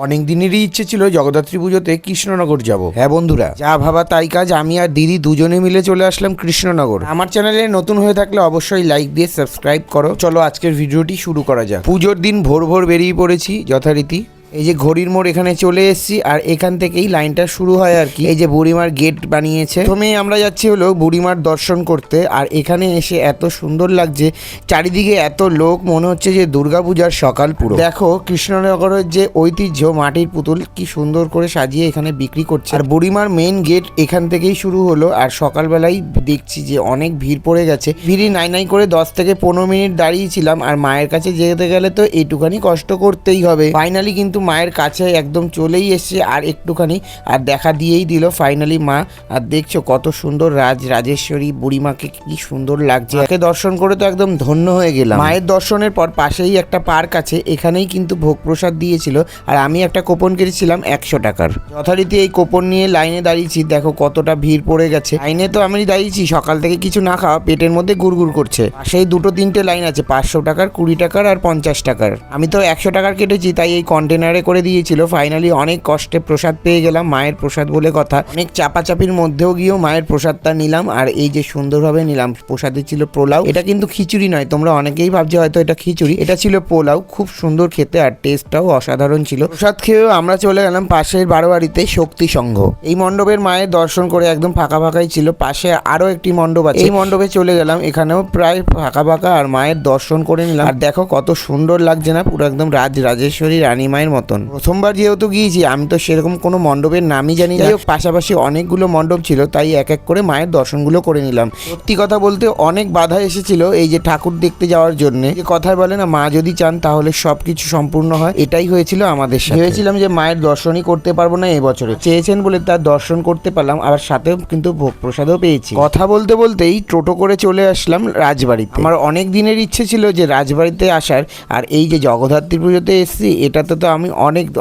অনেক দিনেরই ইচ্ছে ছিল জগদ্ধাত্রী পুজোতে কৃষ্ণনগর যাব। হ্যাঁ বন্ধুরা, যা ভাবা তাই কাজ, আমি আর দিদি দুজনে মিলে চলে আসলাম কৃষ্ণনগর। আমার চ্যানেলে নতুন হয়ে থাকলে অবশ্যই লাইক দিয়ে সাবস্ক্রাইব করো। চলো আজকের ভিডিওটি শুরু করা যাক। পুজোর দিন ভোর ভোর বেরিয়ে পড়েছি যথারীতি। এই যে ঘড়ির মোড় এখানে চলে এসেছি, আর এখান থেকেই লাইনটা শুরু হয় আর কি। এই যে বুড়িমার গেট বানিয়েছে, প্রথমেই আমরা যাচ্ছি হলো বুড়িমার দর্শন করতে। আর এখানে এসে এত সুন্দর লাগছে, চারিদিকে এত লোক, মনে হচ্ছে যে দুর্গাপূজার সকাল পুরো। দেখো কৃষ্ণনগরের যে ঐতিহ্য মাটির পুতুল কি সুন্দর করে সাজিয়ে এখানে বিক্রি করছে। আর বুড়িমার মেইন গেট এখান থেকেই শুরু হলো। আর সকালবেলায় দেখছি যে অনেক ভিড় পড়ে গেছে। ভিড়ই নাই করে 10 থেকে 15 মিনিট দাঁড়িয়েছিলাম। আর মায়ের কাছে যেতে গেলে তো এইটুখানি কষ্ট করতেই হবে। ফাইনালি কিন্তু মায়ের কাছে একদম চলেই এসছে, আর একটুখানি আর দেখা দিয়েই দিল ফাইনালি মা। আর দেখছো কত সুন্দর রাজেশ্বরী বুড়িমাকে কি সুন্দর লাগছে। মাকে দর্শন করে তো একদম ধন্য হয়ে গেলাম। মায়ের দর্শনের পর পাশেই একটা পার্ক আছে, এখানেই কিন্তু ভোগ প্রসাদ দিয়েছিল। আর আমি একটা কুপন কেটেছিলাম 100 টাকার। যথারীতি এই কুপন নিয়ে লাইনে দাঁড়িয়েছি। দেখো কতটা ভিড় পড়ে গেছে। লাইনে তো আমি দাঁড়িয়েছি সকাল থেকে কিছু না খাওয়া, পেটের মধ্যে গুড়গুড় করছে। পাশেই 2-3টে লাইন আছে, 500 টাকার, 20 টাকার আর 50 টাকার। আমি তো 100 টাকার কেটেছি, তাই এই কন্টেনারে করে দিয়েছিল। ফাইনালি অনেক কষ্টে প্রসাদ পেয়ে গেলাম, মায়ের প্রসাদ বলে কথা। অনেক চাপাচাপির মধ্যেও গিয়েও মায়ের প্রসাদটা নিলাম। আর এই যে সুন্দরভাবে নিলাম। প্রসাদে ছিল পোলাও। এটা কিন্তু খিচুড়ি নয়, তোমরা অনেকেই ভাবছে হয়তো এটা খিচুড়ি, এটা ছিল পোলাও। খুব সুন্দর খেতে, আর টেস্টটাও অসাধারণ ছিল। প্রসাদ খেয়েও আমরা চলে গেলাম পাশের বারোয়ারিতে শক্তি সংঘ। এই মণ্ডপের মায়ের দর্শন করে একদম ফাঁকা ফাঁকাই ছিল। পাশে আরো একটি মণ্ডপ আছে, এই মণ্ডপে চলে গেলাম। এখানেও প্রায় ফাঁকা ফাঁকা, আর মায়ের দর্শন করে নিলাম। আর দেখো কত সুন্দর লাগছে না, পুরো একদম রাজেশ্বরী রানী মায়ের মতন। প্রথমবার যেহেতু গিয়েছি, আমি তো সেরকম কোনো মণ্ডপের নামই জানি না। পাশাপাশি অনেকগুলো মণ্ডপ ছিল, তাই এক এক করে মায়ের দর্শনগুলো করে নিলাম। সত্যি কথা বলতে অনেক বাধা এসেছিল এই যে ঠাকুর দেখতে যাওয়ার জন্য। যে কথায় বলে না, মা যদি চান তাহলে সবকিছু সম্পূর্ণ হয়, এটাই হয়েছিল আমাদের সাথে। ভেবেছিলাম যে মায়ের দর্শনই করতে পারবো না এবছরে, চেয়েছেন বলে তার দর্শন করতে পারলাম, আবার সাথেও কিন্তু ভোগ প্রসাদও পেয়েছি। কথা বলতে বলতেই টোটো করে চলে আসলাম রাজবাড়িতে। আমার অনেক দিনের ইচ্ছে ছিল যে রাজবাড়িতে আসার, আর এই যে জগদ্ধাত্রী পুজোতে এসেছি, এটাতে তো আমি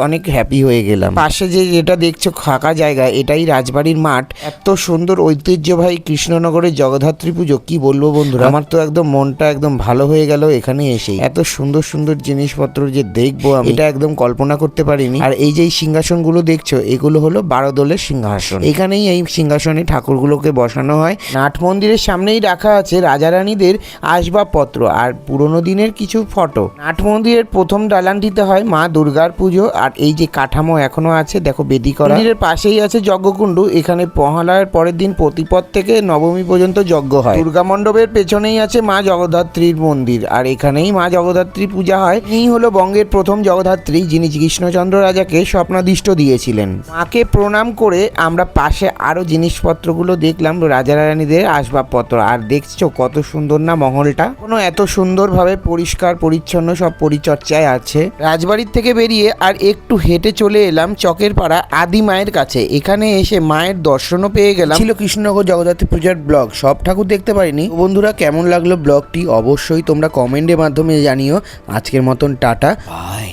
অনেক হ্যাপি হয়ে গেলাম। পাশে যেটা দেখছো ফাঁকা জায়গা, এটাই রাজবাড়ির মাঠ। এত সুন্দর ঐতিহ্যবাহী কৃষ্ণনগরের জগদ্ধাত্রী পুজো, কি বলবো বন্ধুরা, আমার তো একদম মনটা একদম ভালো হয়ে গেল এখানে এসে। এত সুন্দর সুন্দর জিনিসপত্র যে দেখবো আমি, এটা একদম কল্পনা করতে পারিনি। আর এই যে সিংহাসনগুলো দেখছো, এগুলো হলো 12 দলের সিংহাসন। এখানেই এই সিংহাসনে ঠাকুরগুলোকে বসানো হয়। নাট মন্দিরের সামনেই রাখা আছে রাজা রানীদের আসবাবপত্র আর পুরোনো দিনের কিছু ফটো। নাট মন্দিরের প্রথম দালানটিতে হয় মা দুর্গার পুজো। আর এই যে কাঠামো এখনো আছে, দেখো বেদি করা। মন্দিরের পাশেই আছে যজ্ঞকুণ্ড। এখানে মহালয়ার পরের দিন প্রতিপদ থেকে নবমী পর্যন্ত যজ্ঞ হয়। দুর্গা মণ্ডপের পেছনেই আছে মা জগদ্ধাত্রীর মন্দির, আর এখানেই মা জগদ্ধাত্রী পূজা হয়। ইনি হলো বঙ্গের প্রথম জগদ্ধাত্রী, যিনি কৃষ্ণচন্দ্র রাজাকে স্বপ্নাদিষ্ট দিয়েছিলেন। মাকে প্রণাম করে আমরা পাশে আরো জিনিসপত্রগুলো দেখলাম, রাজা রানীদের আসবাবপত্র। আর দেখছো কত সুন্দর না মহলটা, কোনো এত সুন্দরভাবে পরিষ্কার পরিচ্ছন্ন সব পরিচর্যায় আছে। রাজবাড়ির থেকে বেরিয়ে আর একটু হেঁটে চলে এলাম চকের পাড়া আদি মায়ের কাছে। এখানে এসে মায়ের দর্শনও পেয়ে গেলাম। ছিল কৃষ্ণনগর জগদ্ধাত্রী পূজার ব্লগ, সব ঠাকুর দেখতে পারিনি। বন্ধুরা কেমন লাগলো ব্লগটি অবশ্যই তোমরা কমেন্টের মাধ্যমে জানিও। আজকের মতন টাটা, বাই।